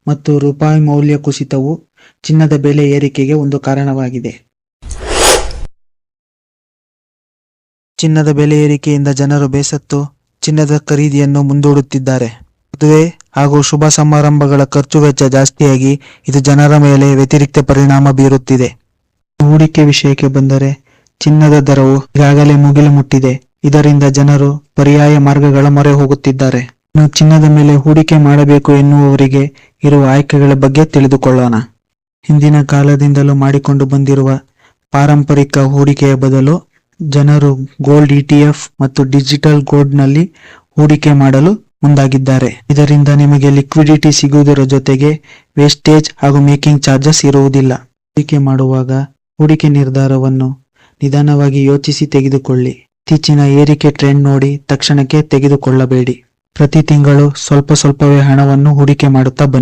ಮತ್ತು ರೂಪಾಯಿ ಮೌಲ್ಯ ಕುಸಿತವು ಚಿನ್ನದ ಬೆಲೆ ಏರಿಕೆಗೆ ಒಂದು ಕಾರಣವಾಗಿದೆ. ಚಿನ್ನದ ಬೆಲೆ ಏರಿಕೆಯಿಂದ ಜನರು ಬೇಸತ್ತು ಚಿನ್ನದ ಖರೀದಿಯನ್ನು ಮುಂದೂಡುತ್ತಿದ್ದಾರೆ. ಮದುವೆ ಹಾಗೂ ಶುಭ ಸಮಾರಂಭಗಳ ಖರ್ಚು ವೆಚ್ಚ ಜಾಸ್ತಿಯಾಗಿ ಇದು ಜನರ ಮೇಲೆ ವ್ಯತಿರಿಕ್ತ ಪರಿಣಾಮ ಬೀರುತ್ತಿದೆ. ಹೂಡಿಕೆ ವಿಷಯಕ್ಕೆ ಬಂದರೆ ಚಿನ್ನದ ದರವು ಈಗಾಗಲೇ ಮುಗಿಲು ಮುಟ್ಟಿದೆ. ಇದರಿಂದ ಜನರು ಪರ್ಯಾಯ ಮಾರ್ಗಗಳ ಮೊರೆ ಹೋಗುತ್ತಿದ್ದಾರೆ. ಇನ್ನು ಚಿನ್ನದ ಮೇಲೆ ಹೂಡಿಕೆ ಮಾಡಬೇಕು ಎನ್ನುವವರಿಗೆ ಇರುವ ಆಯ್ಕೆಗಳ ಬಗ್ಗೆ ತಿಳಿದುಕೊಳ್ಳೋಣ. ಹಿಂದಿನ ಕಾಲದಿಂದಲೂ ಮಾಡಿಕೊಂಡು ಬಂದಿರುವ ಪಾರಂಪರಿಕ ಹೂಡಿಕೆಯ ಬದಲು ಜನರು ಗೋಲ್ಡ್ ETF ಮತ್ತು ಡಿಜಿಟಲ್ ಗೋಲ್ಡ್ನಲ್ಲಿ ಹೂಡಿಕೆ ಮಾಡಲು ಮುಂದಾಗಿದ್ದಾರೆ. ಇದರಿಂದ ನಿಮಗೆ ಲಿಕ್ವಿಡಿಟಿ ಸಿಗುವುದರ ಜೊತೆಗೆ ವೇಸ್ಟೇಜ್ ಹಾಗೂ ಮೇಕಿಂಗ್ ಚಾರ್ಜಸ್ ಇರುವುದಿಲ್ಲ. ಹೂಡಿಕೆ ಮಾಡುವಾಗ ಹೂಡಿಕೆ ನಿರ್ಧಾರವನ್ನು ನಿಧಾನವಾಗಿ ಯೋಚಿಸಿ ತೆಗೆದುಕೊಳ್ಳಿ. ಇತ್ತೀಚಿನ ಏರಿಕೆ ಟ್ರೆಂಡ್ ನೋಡಿ ತಕ್ಷಣಕ್ಕೆ ತೆಗೆದುಕೊಳ್ಳಬೇಡಿ. ಪ್ರತಿ ತಿಂಗಳು ಸ್ವಲ್ಪವೇ ಹಣವನ್ನು ಹೂಡಿಕೆ ಮಾಡುತ್ತಾ ಬನ್ನಿ.